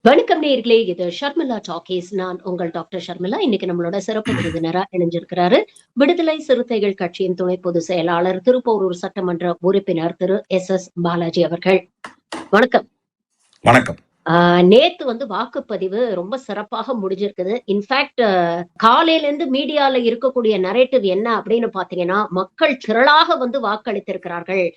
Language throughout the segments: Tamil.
வணக்கம் நேயர்களே, இது ஷர்மிளா டாக்கீஸ். நான் உங்கள் டாக்டர் ஷர்மிளா. இன்னைக்கு நம்மளோட சிறப்பு விருந்தினரா இணைஞ்சிருக்கிறாரு விடுதலை சிறுத்தைகள் கட்சியின் துணை பொதுச் செயலாளர், திருப்போரூர் சட்டமன்ற உறுப்பினர் திரு எஸ் பாலாஜி அவர்கள். வணக்கம். வணக்கம். நேத்து வாக்குப்பதிவு ரொம்ப சிறப்பாக முடிஞ்சிருக்குது. இன்ஃபேக்ட் காலையில இருந்து மீடியால இருக்கக்கூடிய நரேட்டிவ் என்ன அப்படின்னு பாத்தீங்கன்னா, மக்கள் திரளாக வாக்களித்திருக்கிறார்கள்.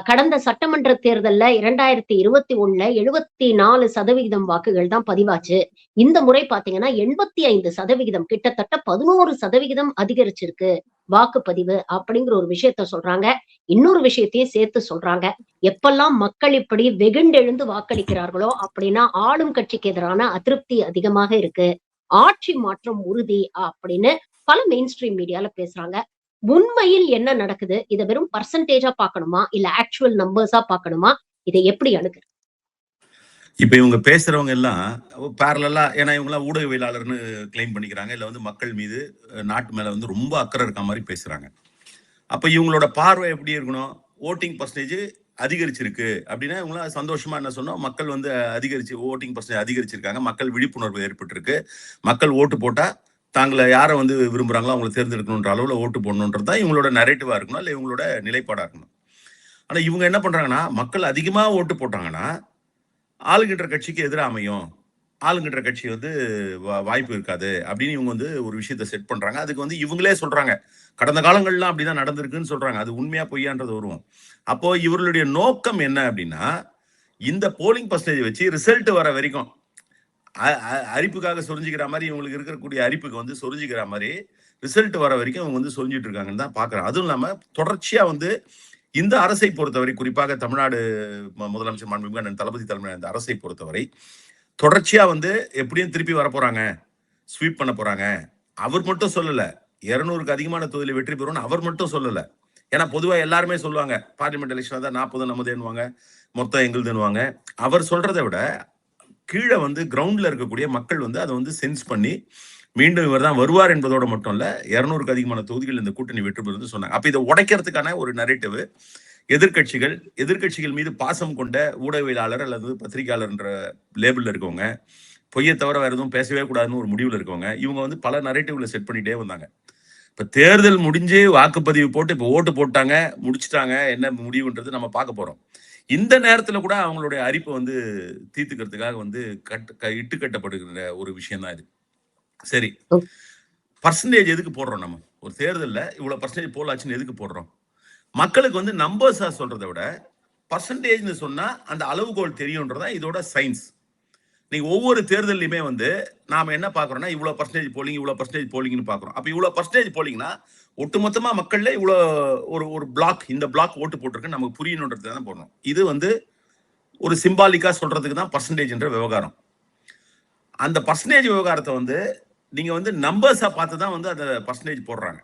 கடந்த சட்டமன்ற தேர்தல்ல 2021ல 74% வாக்குகள் தான் பதிவாச்சு. இந்த முறை பாத்தீங்கன்னா 85%, கிட்டத்தட்ட 11% அதிகரிச்சிருக்கு வாக்குப்பதிவு அப்படிங்கிற ஒரு விஷயத்த சொல்றாங்க. இன்னொரு விஷயத்தையும் சேர்த்து சொல்றாங்க. எப்பெல்லாம் மக்கள் இப்படி வெகுண்டெழுந்து வாக்களிக்கிறார்களோ அப்படின்னா ஆளும் கட்சிக்கு எதிரான அதிருப்தி அதிகமாக இருக்கு, ஆட்சி மாற்றம் உறுதி அப்படின்னு பல மெயின் ஸ்ட்ரீம் மீடியால பேசுறாங்க. உண்மையில் என்ன நடக்குது? இத வெறும் பர்சன்டேஜா பார்க்கணுமா, இல்ல ஆக்சுவல் நம்பர்ஸா பார்க்கணுமா? இதை எப்படி அணுகுறது? இப்ப இவங்க பேசுறவங்க எல்லாம் பேரலா, ஏன்னா இவங்க எல்லாம் ஊடகவியலாளர்னு கிளைம் பண்ணிக்கிறாங்க. இல்ல மக்கள் மீது, நாட்டு மேல ரொம்ப அக்கறை இருக்க மாதிரி பேசுறாங்க. அப்ப இவங்களோட பார்வை எப்படி இருக்கணும்? ஓட்டிங் பர்சன்டேஜ் அதிகரிச்சிருக்கு அப்படின்னா இவங்கள சந்தோஷமா என்ன சொன்னோம், மக்கள் அதிகரிச்சு ஓட்டிங் பர்சன்டேஜ் அதிகரிச்சிருக்காங்க, மக்கள் விழிப்புணர்வு ஏற்பட்டிருக்கு, மக்கள் ஓட்டு போட்டா தாங்களை யாரை விரும்புறாங்களோ அவங்களை தேர்ந்தெடுக்கணுன்ற அளவுல ஓட்டு போடணுன்றது தான் இவங்களோட நரேட்டிவா இருக்கணும், இல்ல இவங்களோட நிலைப்பாடா இருக்கணும். ஆனா இவங்க என்ன பண்றாங்கன்னா, மக்கள் அதிகமா ஓட்டு போட்டாங்கன்னா ஆளுகின்ற கட்சிக்கு எதிராக அமையும், ஆளுகின்ற கட்சி வாய்ப்பு இருக்காது அப்படின்னு இவங்க ஒரு விஷயத்த செட் பண்றாங்க. அதுக்கு இவங்களே சொல்றாங்க, கடந்த காலங்கள்லாம் அப்படிதான் நடந்திருக்குன்னு சொல்றாங்க. அது உண்மையா பொய்யான்றது வருவோம். அப்போ இவர்களுடைய நோக்கம் என்ன அப்படின்னா, இந்த போலிங் பர்சன்டேஜ் வச்சு ரிசல்ட் வர வரைக்கும் அரிப்புக்காக சொரிஞ்சுக்கிற மாதிரி, இவங்களுக்கு இருக்கக்கூடிய அரிப்புக்கு சொரிஞ்சுக்கிற மாதிரி ரிசல்ட் வர வரைக்கும் அவங்க சொரிஞ்சிட்டு இருக்காங்கன்னு தான் பாக்குறேன். அதுவும் இல்லாம தொடர்ச்சியா இந்த அரசை பொறுத்தவரை, குறிப்பாக தமிழ்நாடு முதலமைச்சர் மாண்புமிகு அண்ணன் தளபதி தலைமையிலான இந்த அரசை பொறுத்தவரை தொடர்ச்சியா எப்படியும் திருப்பி வர போறாங்க, ஸ்வீப் பண்ண போறாங்க. அவர் மட்டும் சொல்லல, 200க்கு அதிகமான தொகுதியில் வெற்றி பெறும் அவர் மட்டும் சொல்லல. ஏன்னா பொதுவா எல்லாருமே சொல்லுவாங்க, பார்லிமெண்ட் எலெக்ஷன் தான் 40 நமதுன்னுவாங்க, மொத்தம் எங்களுதுன்னுவாங்க. அவர் சொல்றதை விட கீழே கிரவுண்ட்ல இருக்கக்கூடிய மக்கள் அதை சென்ஸ் பண்ணி மீண்டும் இவர் தான் வருவார் என்பதோட மட்டும் இல்ல, 200க்கு அதிகமான தொகுதிகள் இந்த கூட்டணி வெற்றி பெறும் சொன்னாங்க. அப்ப இதை உடைக்கிறதுக்கான ஒரு நரேட்டிவ் எதிர்கட்சிகள் மீது பாசம் கொண்ட ஊடகவியலாளர் அல்லது பத்திரிகையாளர் என்ற லேபிள்ல இருக்கவங்க, பொய்யை தவிர வேற எதுவும் பேசவே கூடாதுன்னு ஒரு முடிவுல இருக்கவங்க, இவங்க பல நரேட்டிவ்ல செட் பண்ணிட்டே வந்தாங்க. இப்ப தேர்தல் முடிஞ்சு வாக்குப்பதிவு போட்டு இப்ப ஓட்டு போட்டாங்க, முடிச்சுட்டாங்க, என்ன முடிவுன்றது நம்ம பார்க்க போறோம். இந்த நேரத்துல கூட அவங்களுடைய அரிப்பை தீர்த்துக்கிறதுக்காக இட்டு கட்டப்படுகிற ஒரு விஷயம் தான் இது. சரி, பர்சன்டேஜ் எதுக்கு போடுறோம்? நம்ம ஒரு தேர்தல்ல இவ்வளவு பர்சன்டேஜ் போலாச்சுன்னு எதுக்கு போடுறோம்? மக்களுக்கு நம்பர்ஸா சொல்றதை விட பர்சன்டேஜ்னு சொன்னா அந்த அளவுகோல் தெரியும்ன்றதா இதோட சயின்ஸ். நீங்க ஒவ்வொரு தேர்தலையுமே நாம என்ன பாக்குறோம்னா, இவ்வளவு பர்சன்டேஜ் போலிங், இவ்வளவு பர்சன்டேஜ் போலிங்னு பாக்குறோம். அப்ப இவ்வளவு பர்சன்டேஜ் போலிங்னா ஒட்டுமொத்தமா மக்கள்ல இவ்வளவு ஒரு பிளாக், இந்த பிளாக் ஓட்டு போட்டிருக்கு நமக்கு புரியணுன்றது தான் போடணும். இது ஒரு சிம்பாலிக்கா சொல்றதுக்கு தான் பர்சன்டேஜ் என்ற விவகாரம். அந்த பர்சன்டேஜ் விவகாரத்தை நீங்க நம்பர்ஸா பார்த்து தான் அந்த பர்சன்டேஜ் போடுறாங்க.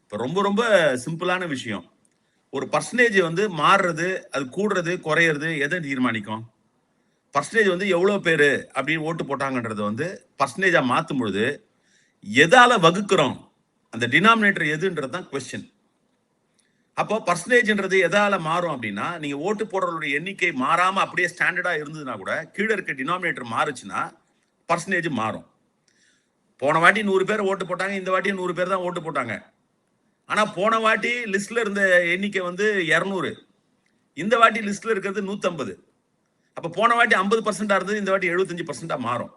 இப்ப ரொம்ப ரொம்ப சிம்பிளான விஷயம், ஒரு பர்சன்டேஜ் மாறுறது, அது கூடுறது குறையிறது எதை தீர்மானிக்கும்? பர்சன்டேஜ் எவ்வளவு பேரு அப்படின்னு ஓட்டு போட்டாங்கன்றது பர்சன்டேஜா மாத்தும் பொழுது எதால வகுக்கிறோம், அந்த டினாமினேட்டர் எதுன்றது தான் கொஸ்டின். அப்போ பர்சன்டேஜ்ன்றது எதால மாறும் அப்படின்னா, நீங்க ஓட்டு போடுறவங்களுடைய எண்ணிக்கை மாறாம அப்படியே ஸ்டாண்டர்டா இருந்ததுன்னா கூட கீழே இருக்க டினாமினேட்டர் மாறுச்சுன்னா பர்சன்டேஜ் மாறும். போன வாட்டி 100 பேர் ஓட்டு போட்டாங்க, இந்த வாட்டி 100 பேர் தான் ஓட்டு போட்டாங்க. ஆனா போன வாட்டி லிஸ்ட்ல இருந்த எண்ணிக்கை 200, இந்த வாட்டி லிஸ்ட்ல இருக்கிறது 150. அப்ப போன வாட்டி 50% இருந்தது, இந்த வாட்டி 75% மாறும்.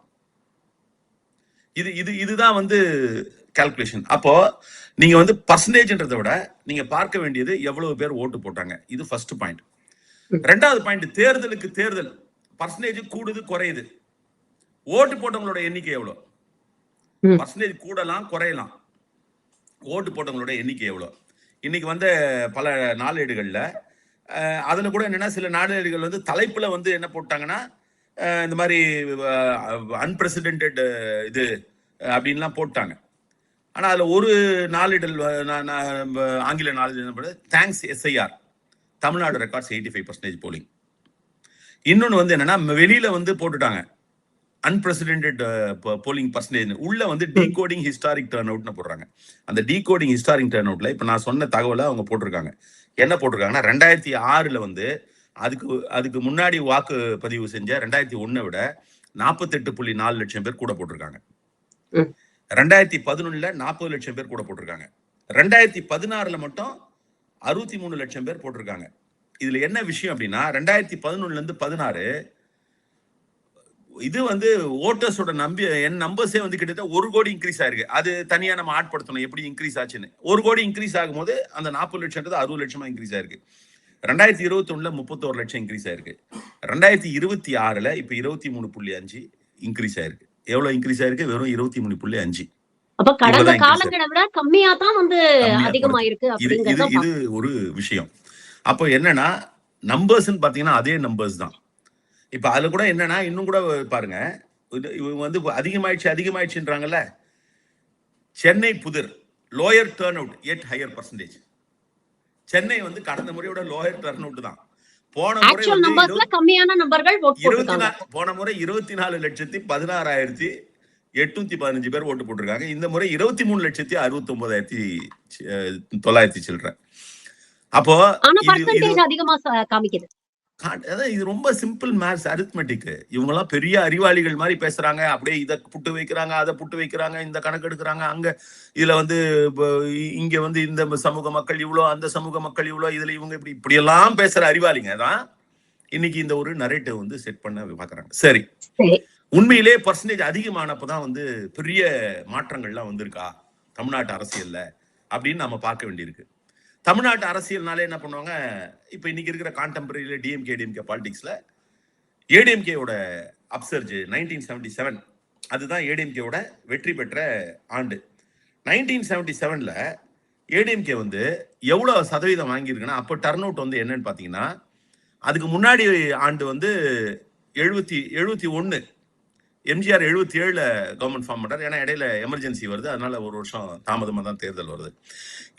இதுதான் கால்குலேஷன். அப்போ நீங்க பர்சன்டேஜ்ன்றதை விட நீங்க பார்க்க வேண்டியது எவ்வளவு பேர் ஓட்டு போட்டாங்க. இது ஃபர்ஸ்ட் பாயிண்ட். ரெண்டாவது பாயிண்ட், தேர்தலுக்கு தேர்தல் பர்சன்டேஜ் கூடுது குறையுது, ஓட்டு போட்டவங்களோட எண்ணிக்கை எவ்வளவு? பர்சன்டேஜ் கூடலாம் குறையலாம், ஓட்டு போட்டவங்களோட எண்ணிக்கை எவ்வளவு? இன்னைக்கு பல நாளேடுகள்ல அதுல கூட என்னன்னா, சில நாளேடுகள் தலைப்புல என்ன போட்டாங்கன்னா, இந்த மாதிரி அன்பிரசிடென்டட் இது அப்படின்லாம் போட்டாங்க. ஆனா அதுல ஒரு நாளிதழ், ஆங்கில நாளிதழ் என்ன பண்ணுது, thanks SIR, Tamil Nadu records 85% polling. இன்னொன்னு என்னன்னா, வெளியில போட்டுட்டாங்க அன்பிரசிடென்டட் போலிங் பர்சன்டேஜ், உள்ள டீகோடிங் ஹிஸ்டாரிக் டர்ன் அவுட்னு போடுறாங்க. அந்த டீகோடிங் ஹிஸ்டாரிக் டர்ன் அவுட்ல இப்ப நான் சொன்ன தகவலை அவங்க போட்டிருக்காங்க. என்ன போட்டிருக்காங்கன்னா, 2006ல அதுக்கு முன்னாடி வாக்கு பதிவு செஞ்ச 2001 விட 48.4 லட்சம் பேர் கூட போட்டிருக்காங்க. 2011 40 லட்சம் பேர் கூட போட்டிருக்காங்க. 2016 மட்டும் 63 லட்சம் பேர் போட்டிருக்காங்க. இதுல என்ன விஷயம் அப்படின்னா 2011 16 இது ஓட்டர்ஸோட நம்பர்ஸே கிட்டத்தட்ட 1 கோடி இன்க்ரீஸ் ஆயிருக்கு. அது தனியா நம்ம ஆட்படுத்தணும் எப்படி இன்க்ரீஸ் ஆச்சுன்னு. 1 கோடி இன்க்ரீஸ் ஆகும்போது அந்த 40 லட்சம் 60 லட்சமா இன்க்ரீஸ் ஆயிருக்கு. 2021 31 லட்சம் இன்க்ரீஸ் ஆயிருக்கு. 2026 இப்ப 23.5 இன்க்ரீஸ் ஆயிருக்கு. எவ்வளவு இன்க்ரீஸ் ஆயிருக்கு? வெறும் 23.5. அப்ப கடந்த காலங்களை விட கம்மியா தான் அதிகமாயிருக்கு இது அப்படிங்கறது இது ஒரு விஷயம். அப்போ என்னன்னா நம்பர்ஸ் பாத்தீங்கன்னா அதே நம்பர்ஸ் தான். இப்ப அதுல கூட என்னன்னா இன்னும் கூட பாருங்க, இவங்க அதிகமாயிடுச்சுன்றாங்கல்ல. சென்னை புதிர் லோயர் டர்ன் அவுட் எட் ஹையர் பர்சன்டேஜ். சென்னை கடந்த முறையோட லோயர் டர்ன் அவுட் தான். போன முறை கம்மியான நம்பர்கள் போன முறை 24,16,815 பேர் ஓட்டு போட்டிருக்காங்க. இந்த முறை 23,69,900 சில்லற. அப்போ அதிகமா காமிக்குது. இது ரொம்ப சிம்பிள் மேத்ஸ், அரித்மெட்டிக். இவங்க எல்லாம் பெரிய அறிவாளிகள் மாதிரி பேசுறாங்க. அப்படியே இதை புட்டு வைக்கிறாங்க, அதை புட்டு வைக்கிறாங்க, இந்த கணக்கு எடுக்கிறாங்க. அங்க இதுல இங்க இந்த சமூக மக்கள் இவ்வளோ, அந்த சமூக மக்கள் இவ்வளோ, இதுல இவங்க இப்படி எல்லாம் பேசுற அறிவாளிங்க தான் இன்னைக்கு இந்த ஒரு நரேட்டிவ் செட் பண்ண பாக்குறாங்க. சரி, உண்மையிலே பர்சன்டேஜ் அதிகமானப்பதான் பெரிய மாற்றங்கள்லாம் வந்திருக்கா தமிழ்நாட்டு அரசியல்ல அப்படின்னு நம்ம பார்க்க வேண்டியிருக்கு. தமிழ்நாட்டு அரசியல்னாலே என்ன பண்ணுவாங்க, இப்ப இன்னைக்கு இருக்கிற கான்டெம்பரரியில டிஎம்கே பாலிடிக்ஸ்ல ஏடிஎம்கேவோட அப்சர்ஜ் 1977 அதுதான் ஏடிஎம்கேவோட வெற்றி பெற்ற ஆண்டு. 1977ல ஏடிஎம்கே எவ்வளவு சதவீதம் வாங்கியிருக்குன்னா, அப்போ டர்ன் அவுட் என்னன்னு பாத்தீங்கன்னா, அதுக்கு முன்னாடி ஆண்டு 71 எம்ஜிஆர் 77ல கவர்மெண்ட் ஃபார்ம் பண்றாரு. ஏன்னா இடையில எமர்ஜென்சி வருது, அதனால ஒரு வருஷம் தாமதமா தான் தேர்தல் வருது.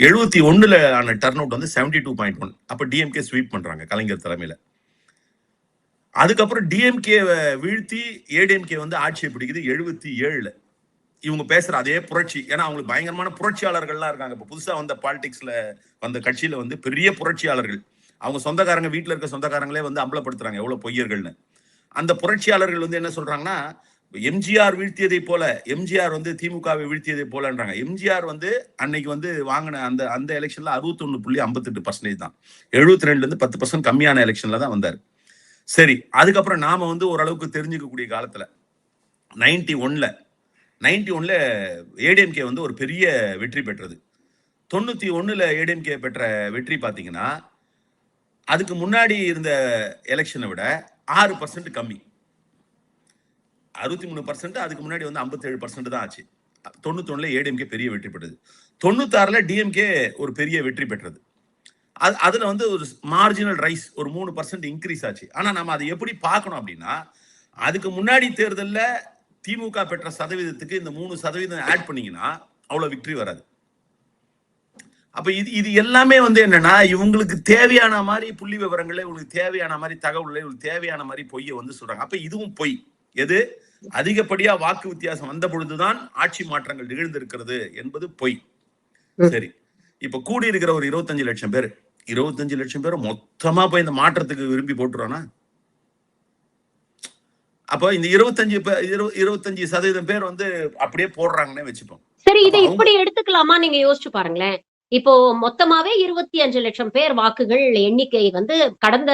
71ல ஆன டர்ன் அவுட் 72.1. அப்ப டிஎம்கே ஸ்வீப் பண்றாங்க கலைஞர் தலைமையில. அதுக்கப்புறம் டிஎம்கே வீழ்த்தி ஏடிஎம்கே ஆட்சியை பிடிக்குது 77ல. இவங்க பேசுற அதே புரட்சி, ஏன்னா அவங்களுக்கு பயங்கரமான புரட்சியாளர்கள்லாம் இருக்காங்க. இப்ப புதுசா வந்த பாலிடிக்ஸ்ல வந்த கட்சியில பெரிய புரட்சியாளர்கள், அவங்க சொந்தக்காரங்க வீட்டுல இருக்க சொந்தக்காரங்களே அம்பலப்படுத்துறாங்க எவ்வளவு பொய்யர்கள்னு. அந்த புரட்சியாளர்கள் என்ன சொல்றாங்கன்னா, எம்ஜிஆர் வீழ்த்தியதை போல, எம்ஜிஆர் திமுகவை வீழ்த்தியதை போலன்றாங்க. எம்ஜிஆர் அன்னைக்கு வாங்கின அந்த எலெக்ஷன்ல 61.58% தான். 72ல இருந்து 10% கம்மியான எலெக்ஷன்ல தான் வந்தாரு. சரி, அதுக்கப்புறம் நாம ஓரளவுக்கு தெரிஞ்சுக்கக்கூடிய காலத்துல 91ல ஏடிஎம்கே ஒரு பெரிய வெற்றி பெற்றது. 91ல ஏடிஎம்கே பெற்ற வெற்றி பாத்தீங்கன்னா அதுக்கு முன்னாடி இருந்த எலெக்ஷனை விட 6% கம்மி. 63%, அதுக்கு முன்னாடி 57% தான் ஆச்சு. 91ல ஏடிஎம்கே பெரிய வெற்றி பெற்றது. 96ல டிஎம்கே ஒரு பெரிய வெற்றி பெற்றது. அதுல ஒரு மார்ஜினல் ரைஸ், ஒரு 3% இன்க்ரீஸ் ஆச்சு. ஆனா நம்ம அதை எப்படி பார்க்கணும் அப்படின்னா, அதுக்கு முன்னாடி தேர்தல்ல திமுக பெற்ற சதவீதத்துக்கு இந்த 3% ஆட் பண்ணீங்கன்னா அவ்வளவு விக்டரி வராது. அப்ப இது எல்லாமே என்னன்னா, இவங்களுக்கு தேவையான மாதிரி புள்ளி விவரங்களை, இவங்களுக்கு தேவையான மாதிரி தகவல்களை, இவங்களுக்கு தேவையான மாதிரி பொய்யை சொல்றாங்க. அப்ப இதுவும் பொய். எது அதிகப்படியா வாக்கு வித்தியாசம் வந்த பொழுதுதான் ஆட்சி மாற்றங்கள் நிகழ்ந்திருக்கிறது என்பது பொய். சரி, இப்ப கூடி இருக்கிற ஒரு 25 லட்சம் பேர், 25 லட்சம் பேர் மொத்தமா போய் இந்த மாற்றத்துக்கு விரும்பி போட்டுறானா? அப்ப இந்த 25% பேர் அப்படியே போடுறாங்கன்னே வச்சுப்போம். சரி, இதை இப்படி எடுத்துக்கலாமா? நீங்க யோசிச்சு பாருங்களேன். இப்போ மொத்தமாவே 25 லட்சம் பேர் வாக்குகள் எண்ணிக்கை கடந்த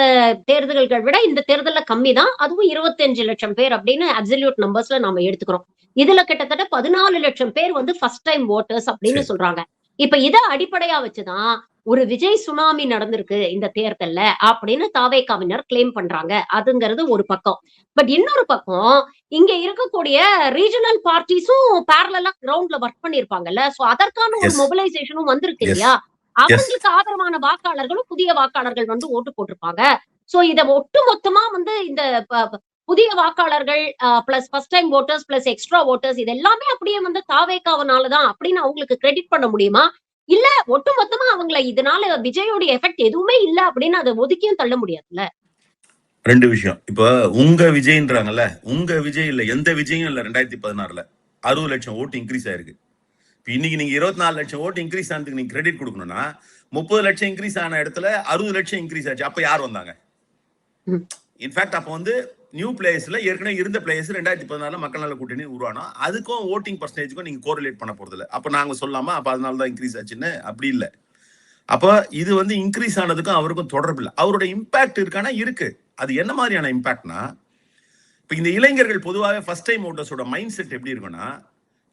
தேர்தல்கள் விட இந்த தேர்தல்ல கம்மி தான். அதுவும் 25 லட்சம் பேர் அப்படின்னு அப்சல்யூட் நம்பர்ஸ்ல நாம எடுத்துக்கிறோம். இதுல கிட்டத்தட்ட 14 லட்சம் பேர் ஃபர்ஸ்ட் டைம் ஓட்டர்ஸ் அப்படின்னு சொல்றாங்க. இப்ப இத அடிப்படையா வச்சுதான் ஒரு விஜய் சுனாமி நடந்திருக்கு இந்த தேர்தல்ல அப்படின்னு தாவேகாவினர் கிளைம் பண்றாங்க. அதுங்கிறது ஒரு பக்கம். பட் இன்னொரு பக்கம், இங்க இருக்கக்கூடிய ரீஜனல் பார்ட்டிஸும் பேரலலா கிரவுண்ட்ல ஒர்க் பண்ணிருப்பாங்கல்ல. சோ அதற்கான ஒரு மொபிலைசேஷனும் வந்திருக்கு இல்லையா? அவங்களுக்கு ஆதரவான வாக்காளர்களும் புதிய வாக்காளர்கள் ஓட்டு போட்டிருப்பாங்க. சோ இத ஒட்டு மொத்தமா இந்த புதிய வாக்காளர்கள் plus first time voters plus extra voters இது எல்லாமே அப்படியே தாவேகாவனாலதான் அப்படின்னு அவங்களுக்கு கிரெடிட் பண்ண முடியுமா? இல்ல ஒட்டு மொத்தமா அவங்கள இதனால விஜயோட எஃபெக்ட் எதுவுமே இல்ல அப்படின்னு அதை ஒதுக்கியும் தள்ள முடியாதுல்ல? ரெண்டு விஷயம். இப்ப உங்க விஜய்ன்றாங்கல்ல, உங்க விஜய் இல்ல, எந்த விஜயும் இல்ல. 2016ல 60 லட்சம் ஓட்டு இன்க்ரீஸ் ஆயிருக்கு. இன்னைக்கு நீங்க 24 லட்சம் ஓட்டு இன்க்ரீஸ் ஆனதுக்கு நீங்க கிரெடிட் கொடுக்கணும்னா, 30 லட்சம் இன்க்ரீஸ் ஆன இடத்துல 60 லட்சம் இன்க்ரீஸ் ஆச்சு. அப்ப யார் வந்தாங்க? ம். இன்ஃபேக்ட் அப்போ வந்து நியூ பிளேயர்ஸ்ல ஏற்கனவே இருந்த பிளேயர்ஸ் 2014 மக்கள் நல கூட்டணி உருவானோம். அதுக்கும் ஓட்டிங் பர்சன்டேஜுக்கும் நீங்க கோரிலேட் பண்ண போறது இல்ல. அப்ப நாங்க சொல்லாமா அப்ப அதனால தான் இன்க்ரீஸ் ஆச்சுன்னு? அப்படி இல்ல. அப்ப இது வந்து இன்க்ரீஸ் ஆனதுக்கும் அவருக்கும் தொடர்பு இல்ல. அவரோட இம்பாக்ட் இருக்கானா? இருக்கு. அது என்ன மாதிரியான இம்பாக்ட்னா, இப்ப இந்த இளைஞர்கள் பொதுவாகவே ஃபர்ஸ்ட் டைம் ஓட்டர்ஸோட மைண்ட் செட் எப்படி இருக்குன்னா,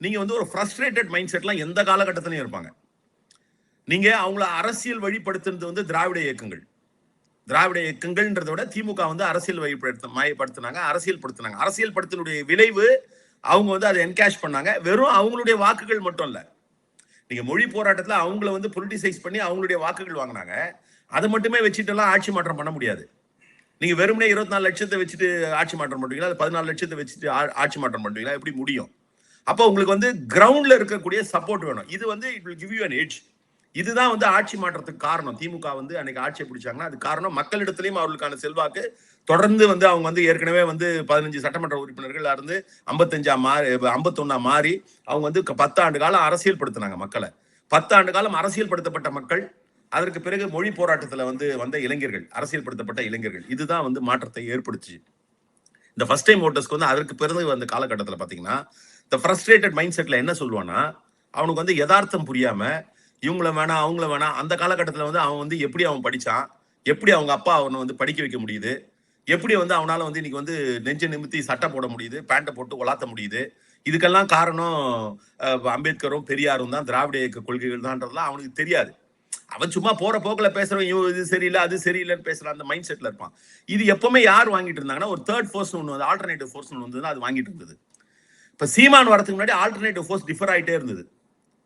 நீங்க வந்து ஒரு ஃப்ரஸ்ட்ரேட்டட் மைண்ட் செட்லாம் எந்த காலகட்டத்திலையும் இருப்பாங்க. நீங்க அவங்கள அரசியல் வழிப்படுத்துறது வந்து திராவிட இயக்கங்கள். திராவிட இயக்கங்கள்ன்றத விட திமுக வந்து அரசியல் மயப்படுத்தினாங்க, அரசியல் படுத்தினுடைய விளைவு அவங்க வந்து அதை என்கேஷ் பண்ணாங்க. வெறும் அவங்களுடைய வாக்குகள் மட்டும் இல்ல. நீங்க மொழி போராட்டத்துல அவங்கள வந்து பொலிட்டிசைஸ் பண்ணி அவங்களுடைய வாக்குகள் வாங்கினாங்க. அதை மட்டுமே வச்சுட்டு எல்லாம் ஆட்சி மாற்றம் பண்ண முடியாது. நீங்க வெறுமனே 24 லட்சத்தை வச்சுட்டு ஆட்சி மாற்றம் பண்ணுவீங்களா? 14 லட்சத்தை வச்சுட்டு ஆட்சி மாற்றம் பண்ணுவீங்களா? எப்படி முடியும்? அப்போ உங்களுக்கு வந்து கிரவுண்ட்ல இருக்கக்கூடிய சப்போர்ட் வேணும். இது வந்து it will give you an edge. இதுதான் வந்து ஆட்சி மாற்றத்துக்கு காரணம். திமுக வந்து அன்னைக்கு ஆட்சியை பிடிச்சாங்கன்னா அது காரணம் மக்களிடத்திலையும் அவர்களுக்கான செல்வாக்கு தொடர்ந்து வந்து அவங்க வந்து ஏற்கனவே வந்து 15 சட்டமன்ற உறுப்பினர்கள் இருந்து 51 மாறி அவங்க வந்து 10 ஆண்டு காலம் அரசியல் படுத்தினாங்க மக்களை. 10 ஆண்டு காலம் அரசியல் படுத்தப்பட்ட மக்கள், அதற்கு பிறகு மொழி போராட்டத்துல வந்து வந்த இளைஞர்கள், அரசியல் படுத்தப்பட்ட இளைஞர்கள், இதுதான் வந்து மாற்றத்தை ஏற்படுத்தி. இந்த ஃபர்ஸ்ட் டைம் ஓட்டர்ஸ்க்கு வந்து அதற்கு பிறகு வந்த காலகட்டத்தில் பாத்தீங்கன்னா இந்த ஃப்ரஸ்ட்ரேட்டட் மைண்ட் செட்ல என்ன சொல்லுவான்னா, அவனுக்கு வந்து யதார்த்தம் புரியாம இவங்கள வேணாம் அவங்கள வேணாம். அந்த காலகட்டத்தில் வந்து அவன் வந்து எப்படி அவன் படிச்சான், எப்படி அவங்க அப்பா அவனை வந்து படிக்க வைக்க முடியுது, எப்படி வந்து அவனால வந்து இன்னைக்கு வந்து நெஞ்ச நிமித்தி சட்டை போட முடியுது, பேண்ட்டை போட்டு உலாத்த முடியுது, இதுக்கெல்லாம் காரணம் அம்பேத்கரும் பெரியாரும் தான், திராவிட இயக்க கொள்கைகள் தான்றதுலாம் அவனுக்கு தெரியாது. அவன் சும்மா போற போக்குல பேசுறவன் இது சரியில்லை அது சரியில்லைன்னு பேசுறான், அந்த மைண்ட் செட்ல இருப்பான். இது எப்பவுமே யார் வாங்கிட்டு இருந்தாங்கன்னா ஒரு தேர்ட் ஃபோர்ஸ் ஒன்று வந்து ஆல்டர்னேட்டிவ் ஃபோர்ஸ் ஒன்று வந்து அது வாங்கிட்டு இருந்தது. இப்ப சீமான் வரதுக்கு முன்னாடி ஆல்டர்னேட்டிவ் ஃபோர்ஸ் டிஃபர் ஆயிட்டே இருந்தது.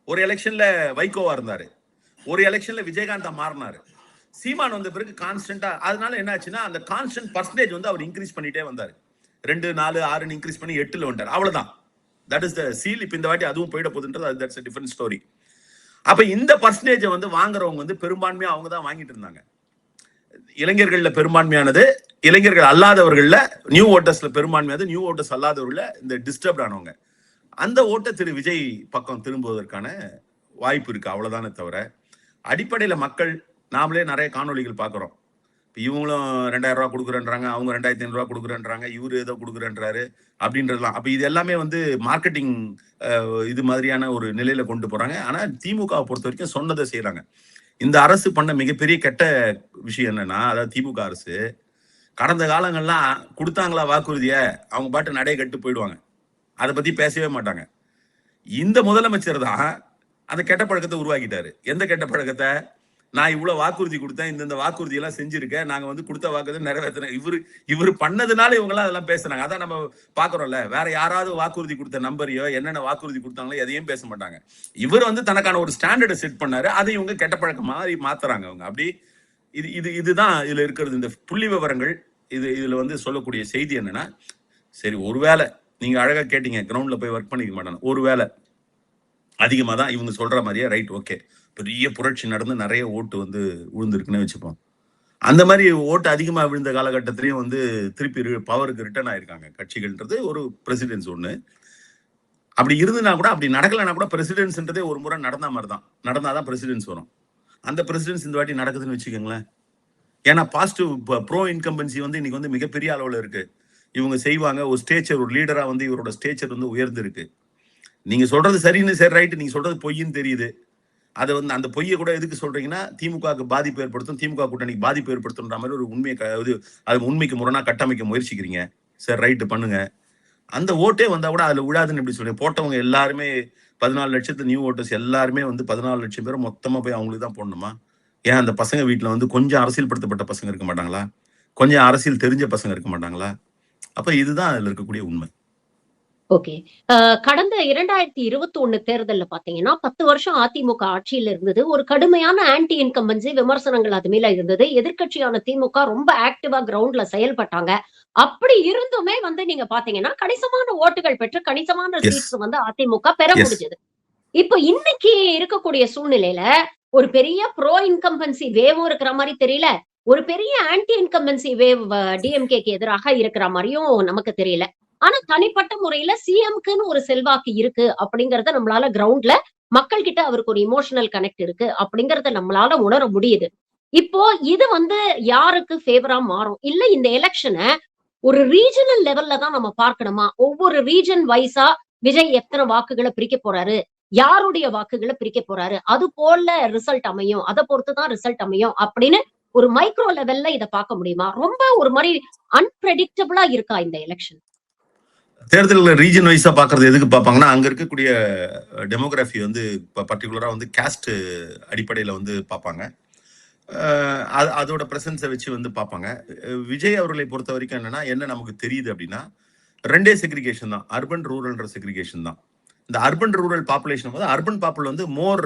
ஒரு எலெக்ஷன்ல வைகோவா இருந்தாரு, ஒரு எலெக்ஷன்ல விஜயகாந்தா மாறினாரு. சீமான் வந்த பிறகு கான்ஸ்டன்டா அதனால என்ன ஆச்சுன்னா அந்த கான்ஸ்டன்ட் பர்சன்டேஜ் வந்து அவர் இன்க்ரீஸ் பண்ணிட்டே வந்தாரு. 2, 4, 6 இன்க்ரீஸ் பண்ணி 8ல வந்தார். அவ்வளவுதான். That is the seal. இப்ப இந்த வாட்டி அதுவும் போயிட போகுதுன்றது தட்ஸ் a different story. அப்ப இந்த பர்சன்டேஜை வந்து வாங்குறவங்க வந்து பெரும்பான்மையா அவங்க தான் வாங்கிட்டு இருந்தாங்க. இளைஞர்கள்ல பெரும்பான்மையானது, இளைஞர்கள் அல்லாதவர்கள்ல நியூ ஓட்டர்ஸ்ல பெரும்பான்மையானது, நியூ ஓட்டர்ஸ் அல்லாதவர்கள இந்த டிஸ்டர்ப் ஆனவங்க. அந்த ஓட்டை திரு விஜய் பக்கம் திரும்புவதற்கான வாய்ப்பு இருக்கு. அவ்வளவுதானே தவிர அடிப்படையில மக்கள் நாமளே நிறைய காணொலிகள் பாக்குறோம். இவங்களும் 2000 ரூபாய் கொடுக்குறேன்றாங்க, அவங்க 2500 ரூபாய் கொடுக்குறேன்றாங்க, இவரு ஏதோ கொடுக்குறேன்றாரு அப்படின்றதுலாம். அப்ப இது எல்லாமே வந்து மார்க்கெட்டிங் இது மாதிரியான ஒரு நிலையில கொண்டு போறாங்க. ஆனா திமுகவை பொறுத்த வரைக்கும் சொன்னதை செய்யறாங்க. இந்த அரசு பண்ண மிகப்பெரிய கெட்ட விஷயம் என்னன்னா, அதாவது திமுக அரசு கடந்த காலங்கள்லாம் கொடுத்தாங்களா வாக்குறுதிய அவங்க பாட்டு நடை கட்டு போயிடுவாங்க. அதை பத்தி பேசவே மாட்டாங்க. இந்த முதலமைச்சர் தான் அந்த கெட்ட பழக்கத்தை உருவாக்கிட்டாரு. எந்த கெட்ட பழக்கத்தை? நான் இவ்வளவு வாக்குறுதி கொடுத்தேன், இந்த வாக்குறுதி எல்லாம் செஞ்சிருக்கேன், நாங்க வந்து கொடுத்த வாக்குறுதி நிறைவேற்றினேன். இவரு பண்ணதுனால இவங்க எல்லாம் அதெல்லாம் பேசுறாங்க. அதான் நம்ம பாக்குறோம்ல. வேற யாராவது வாக்குறுதி கொடுத்த நம்பரையோ என்னென்ன வாக்குறுதி கொடுத்தாங்களோ எதையும் பேச மாட்டாங்க. இவர் வந்து தனக்கான ஒரு ஸ்டாண்டர்டை செட் பண்ணாரு, அதை இவங்க கெட்ட பழக்கம் மாதிரி மாத்துறாங்க. அவங்க அப்படி இதுதான் இதுல இருக்கிறது. இந்த புள்ளி விவரங்கள் இதுல வந்து சொல்லக்கூடிய செய்தி என்னன்னா, சரி ஒருவேளை நீங்க அழகா கேட்டீங்க, கிரவுண்ட்ல போய் ஒர்க் பண்ணிக்க மாட்டாங்க, ஒருவேளை அதிகமா தான் இவங்க சொல்ற மாதிரியே ரைட் ஓகே பெரிய புரட்சி நடந்து நிறைய ஓட்டு வந்து விழுந்திருக்குன்னு வச்சுப்போம். அந்த மாதிரி ஓட்டு அதிகமா விழுந்த காலகட்டத்திலையும் வந்து திருப்பி பவருக்கு ரிட்டர்ன் ஆயிருக்காங்க கட்சிகள்ன்றது ஒரு பிரசிடென்ஸ் ஒண்ணு. அப்படி இருந்துனா கூட, அப்படி நடக்கலைன்னா கூட பிரசிடென்ஸ்ன்றதே ஒரு முறை நடந்த மாதிரி தான். நடந்தாதான் பிரசிடென்ஸ் வரும். அந்த பிரசிடென்ஸ் இந்த வாட்டி நடக்குதுன்னு வச்சுக்கோங்களேன். ஏன்னா பாசிட்டிவ் ப்ரோ இன்கம்பன்சி வந்து இன்னைக்கு வந்து மிகப்பெரிய அளவுல இருக்கு. இவங்க செய்வாங்க. ஒரு ஸ்டேச்சர், ஒரு லீடரா வந்து இவரோட ஸ்டேச்சர் வந்து உயர்ந்து இருக்கு. நீங்க சொல்றது சரின்னு, சரி ரைட்டு, நீங்க சொல்றது பொய்ன்னு தெரியுது. அதை வந்து அந்த பொய்யை கூட எதுக்கு சொல்றீங்கன்னா, திமுகவுக்கு பாதிப்பு ஏற்படுத்தும், திமுக கூட்டணிக்கு பாதிப்பு ஏற்படுத்தும்ன்ற மாதிரி ஒரு உண்மையை அது உண்மைக்கு முரணா கட்டமைக்க முயற்சிக்கிறீங்க. சரி ரைட்டு பண்ணுங்க. அந்த ஓட்டே வந்தா கூட அதுல விழாதுன்னு எப்படி சொல்றீங்க? போட்டவங்க எல்லாருமே 14 லட்சத்து நியூ ஓட்டர்ஸ் எல்லாருமே வந்து 14 லட்சம் பேரும் மொத்தமா போய் அவங்களுக்கு தான் போடணுமா? ஏன் அந்த பசங்க வீட்டுல வந்து கொஞ்சம் அரசியல் படுத்தப்பட்ட பசங்க இருக்க மாட்டாங்களா? கொஞ்சம் அரசியல் தெரிஞ்ச பசங்க இருக்க மாட்டாங்களா? அப்ப இதுதான் அதுல இருக்கக்கூடிய உண்மை. ஓகே. கடந்த 2021 தேர்தல்ல பாத்தீங்கன்னா 10 வருஷம் அதிமுக ஆட்சியில இருந்தது. ஒரு கடுமையான ஆன்டி இன்கம்பன்சி விமர்சனங்கள் அது மேல இருந்தது. எதிர்க்கட்சியான திமுக ரொம்ப ஆக்டிவா கிரவுண்ட்ல செயல்பட்டாங்க. அப்படி இருந்துமே வந்து நீங்க பாத்தீங்கன்னா கணிசமான ஓட்டுகள் பெற்று கணிசமான சீட்ஸ் வந்து அதிமுக பெற முடிஞ்சது. இப்ப இன்னைக்கு இருக்கக்கூடிய சூழ்நிலையில ஒரு பெரிய ப்ரோ இன்கம்பன்சி வேவும் இருக்கிற மாதிரி தெரியல, ஒரு பெரிய ஆன்டி இன்கம்பன்சி வேவ் டிஎம்கேக்கு எதிராக இருக்கிற மாதிரியும் நமக்கு தெரியல. ஆனா தனிப்பட்ட முறையில சிஎம்க்குன்னு ஒரு செல்வாக்கு இருக்கு அப்படிங்கறத நம்மளால கிரவுண்ட்ல மக்கள் கிட்ட அவருக்கு ஒரு இமோஷனல் கனெக்ட் இருக்கு அப்படிங்கறத நம்மளால உணர முடியுது. இப்போ இது வந்து யாருக்கு ஃபேவரா மாறும்? இல்ல இந்த எலக்ஷன ஒரு ரீஜனல் லெவல்ல தான் நம்ம பார்க்கணுமா? ஒவ்வொரு ரீஜன் வைஸா விஜய் எத்தன வாக்குகள பிரிக்க போறாரு? யாருடைய வாக்குகள பிரிக்க போறாரு? அது போல ரிசல்ட் அமையும். அத பொறுத்து தான் ரிசல்ட் அமையும் அப்படின்னு ஒரு மைக்ரோ லெவல்ல இத பார்க்க முடியுமா? ரொம்ப ஒரு மாரி அன்பிரெடிக்டபிளா இருக்கா இந்த எலக்ஷன்? தேர்தல்ல ரீஜன் வைஸா பாக்குறது எதுக்கு பார்ப்பாங்கன்னா, அங்க இருக்கக்கூடிய டெமோகிராஃபி வந்து பர்டிகுலரா வந்து காஸ்ட் அடிப்படையில வந்து பார்ப்பாங்க. அதோட பிரசன்ஸை வச்சு வந்து பார்ப்பாங்க. விஜய் அவர்களை பொறுத்த வரைக்கும் என்னன்னா, என்ன நமக்கு தெரியுது அப்படின்னா, 2 செக்ரிகேஷன் தான். அர்பன் ரூரல்ன்ற செக்ரிகேஷன் தான். இந்த அர்பன் ரூரல் பாப்புலேஷன் போது அர்பன் பாப்புலர் வந்து மோர்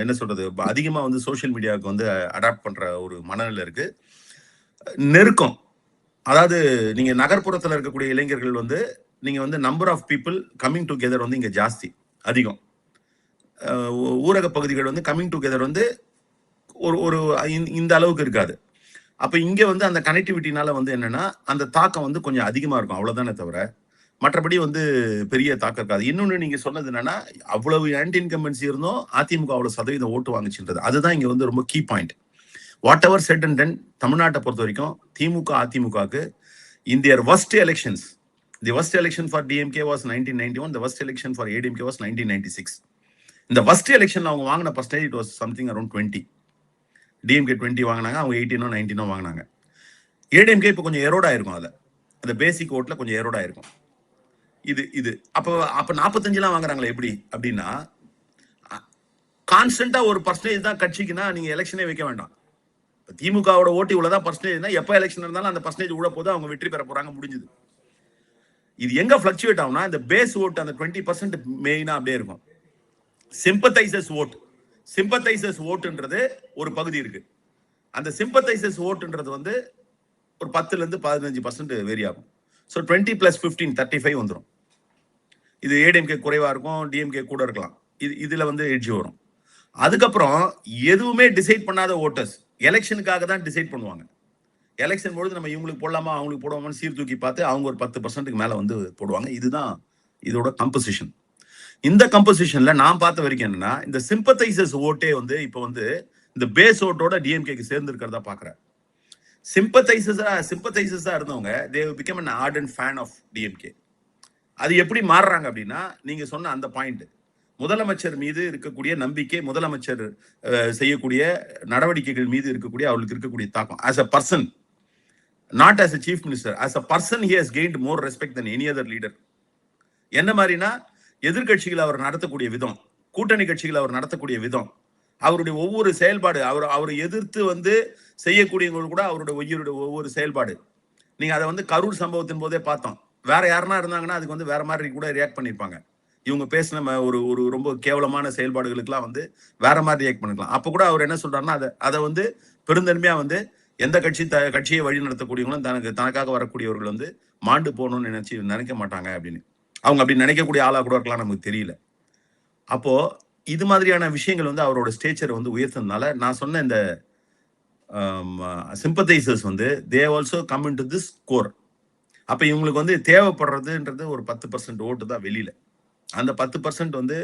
என்ன சொல்றது, அதிகமா வந்து சோஷியல் மீடியாவுக்கு வந்து அடாப்ட் பண்ற ஒரு மனநிலை இருக்கு. நெருக்கம், அதாவது நீங்க நகர்ப்புறத்துல இருக்கக்கூடிய இளைஞர்கள் வந்து நீங்க வந்து number of people coming together வந்து இங்க ஜாஸ்தி, அதிகம். ஊரக பகுதிகள் வந்து கம்மிங் டுகெதர் வந்து ஒரு ஒரு இந்த அளவுக்கு இருக்காது. அப்ப இங்க வந்து அந்த கனெக்டிவிட்டினால வந்து என்னன்னா, அந்த தாக்கம் வந்து கொஞ்சம் அதிகமா இருக்கும், அவ்வளவுதானே தவிர மற்றபடி வந்து பெரிய தாக்கம் இருக்காது. இன்னொன்னு நீங்க சொன்னது என்னன்னா, அவ்வளவு ஆன்டி இன்கம்பன்சி இருந்தும் அதிமுக அவ்வளவு சதவீதம் ஓட்டு வாங்குச்சுன்றது, அதுதான் இங்க வந்து ரொம்ப key point. Whatever said and done, தமிழ்நாட்டை பொறுத்த வரைக்கும் திமுக அதிமுகவுக்கு in their worst elections, the worst election for DMK was 1991, the worst election for ADMK was 1996. இந்த worst election அவங்க வாங்கின percentage it was something around 20. DMK 20 வாங்கினாங்க, அவங்க 18 19 வாங்கினாங்க. ADMK இப்போ கொஞ்சம் எரோட் ஆயிருக்கும், அதுல அந்த பேசிக் ஓட்ல கொஞ்சம் எரோட் ஆயிருக்கும். இது அப்போ 45 வாங்குறாங்களே எப்படி அப்படின்னா, கான்ஸ்டன்டா ஒரு பர்சன்டேஜ் தான் கட்சிக்குன்னா நீங்க எலெக்ஷனே வைக்க வேண்டாம். திமுகவோட ஓட்டு இவ்வளவுதான் பர்சன்டேஜ், எப்ப எலெக்ஷன் இருந்தாலும் அந்த பர்சன்டேஜ் உள்ள போது அவங்க வெற்றி பெற போறாங்க, முடிஞ்சது. இது எங்க பிளக்சுவேட் ஆகும்னா, இந்த பேஸ் ஓட்டு அந்த 20% மெயினா அப்படியே இருக்கும். சிம்பத்தைசர்ஸ் ஓட், சிம்பத்தைசர்ஸ் ஓட்டுன்றது ஒரு பகுதி இருக்கு. அந்த சிம்பத்தைசர்ஸ் ஓட்டுன்றது வந்து ஒரு 10ல இருந்து 15% வேரி ஆகும். ஸோ 20 + 15 35 வந்துடும். இது ஏடிஎம்கே குறைவா இருக்கும், டிஎம்கே கூட இருக்கலாம். இதுல வந்து எட்ஜ் வரும். அதுக்கப்புறம் எதுவுமே டிசைட் பண்ணாத ஓட்டர்ஸ் எலெக்ஷனுக்காக தான் டிசைட் பண்ணுவாங்க. எலெக்ஷன் பொழுது நம்ம இவங்களுக்கு போடலாமா அவங்களுக்கு போடுவாங்கன்னு சீர்தூக்கி பார்த்து அவங்க ஒரு 10% மேல வந்து போடுவாங்க. இதுதான் இதோட கம்போசிஷன். இந்த கம்போசிஷன்ல நான் பார்த்த வரைக்கும் என்னன்னா, இந்த சிம்பத்தைசர்ஸ் ஓட்டே வந்து இப்போ வந்து இந்த பேஸ் ஓட்டோட டிஎம்கேக்கு சேர்ந்து இருக்கிறதா பாக்குறேன். சிம்பத்தைசர்ஸா இருந்தவங்க they become an ardent fan of DMK. அது எப்படி மாறுறாங்க அப்படின்னா, நீங்க சொன்ன அந்த பாயிண்ட், முதலமைச்சர் மீது இருக்கக்கூடிய நம்பிக்கை, முதலமைச்சர் செய்யக்கூடிய நடவடிக்கைகள் மீது இருக்கக்கூடிய அவர்களுக்கு இருக்கக்கூடிய தாக்கம், as a person, not as a chief minister, as a person he has gained more respect than any other leader. என்ன மாதிரினா, எதிர்கட்சிகள் அவர் நடத்தக்கூடிய விதம், கூட்டணி கட்சிகள் அவர் நடத்தக்கூடிய விதம், அவருடைய ஒவ்வொரு செயல்பாடு, அவர் எதிர்த்து வந்து செய்யக்கூடியவங்க கூட அவருடைய ஒவ்வொரு செயல்பாடு, நீங்க அதை வந்து கரூர் சம்பவத்தின் போதே பார்த்தோம். வேற யாருன்னா இருந்தாங்கன்னா அதுக்கு வந்து வேற மாதிரி கூட ரியாக்ட் பண்ணிருப்பாங்க. இவங்க பேசின ஒரு ரொம்ப கேவலமான செயல்பாடுகளுக்கெல்லாம் வந்து வேற மாதிரி ரியாக்ட் பண்ணிக்கலாம். அப்ப கூட அவர் என்ன சொல்றாருன்னா, அதை வந்து பெருந்தன்மையா வந்து எந்த கட்சியை வழி நடத்தக்கூடியவங்களும் தனக்காக வரக்கூடியவர்கள் வந்து மாண்டு போகணும்னு நினைக்க மாட்டாங்க அப்படின்னு. அவங்க அப்படி நினைக்கக்கூடிய ஆளா கூட இருக்கலாம், நமக்கு தெரியல. அப்போ இது மாதிரியான விஷயங்கள் வந்து அவரோட ஸ்டேச்சரை வந்து உயர்த்ததுனால நான் சொன்ன இந்த சிம்பத்தைசர்ஸ் வந்து they also come into this core. அப்ப இவங்களுக்கு வந்து தேவைப்படுறதுன்றது ஒரு 10% ஓட்டு தான் வெளியில. அந்த 10% வந்து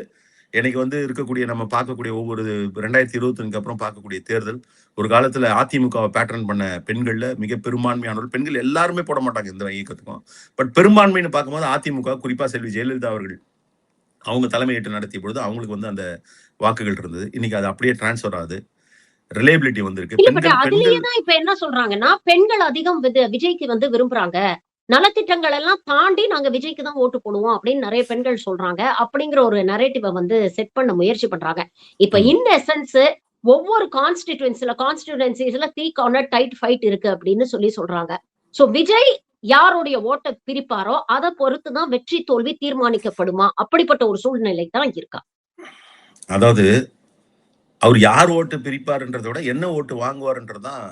எனக்கு வந்து இருக்கக்கூடிய, நம்ம பார்க்கக்கூடிய ஒவ்வொரு 2025 அப்புறம் பார்க்கக்கூடிய தேர்தல், ஒரு காலத்துல அதிமுகவை பேட்டர்ன் பண்ண பெண்கள்ல மிக பெரும்பான்மையானவர்கள், பெண்கள் எல்லாருமே போட மாட்டாங்க இந்த இயக்கத்துக்கும், பட் பெரும்பான்மைன்னு பார்க்கும்போது அதிமுக, குறிப்பா செல்வி ஜெயலலிதா அவர்கள் அவங்க தலைமையேற்று நடத்திய பொழுது அவங்களுக்கு வந்து அந்த வாக்குகள் இருந்தது. இன்னைக்கு அது அப்படியே டிரான்ஸ்பர் ஆகுது, ரிலேபிலிட்டி வந்திருக்கு. அதுலயே தான் இப்ப என்ன சொல்றாங்கன்னா, பெண்கள் அதிகம் விஜய்க்கு வந்து விரும்புறாங்க, நலத்திட்டங்கள் எல்லாம் தாண்டி நாங்க விஜய்க்கு தான் ஓட்டு போடுவோம் அப்படின்னு நிறைய பெண்கள் சொல்றாங்க. அப்படிங்கிற ஒரு நரேட்டிவ வந்து செட் பண்ண முயற்சி பண்றாங்க. இப்ப இந்த எசன்ஸ் ஒவ்வொரு கான்ஸ்டிடியூன்சிஸ்ல தீக்கான டைட் ஃபைட் இருக்கு அப்படின்னு சொல்றாங்க. சோ விஜய் யாருடைய ஓட்ட பிரிப்பாரோ அதை பொறுத்துதான் வெற்றி தோல்வி தீர்மானிக்கப்படுமா? அப்படிப்பட்ட ஒரு சூழ்நிலை தான் இருக்கா? அதாவது அவர் யார் ஓட்டு பிரிப்பாருன்றத விட என்ன ஓட்டு வாங்குவாருன்றதான்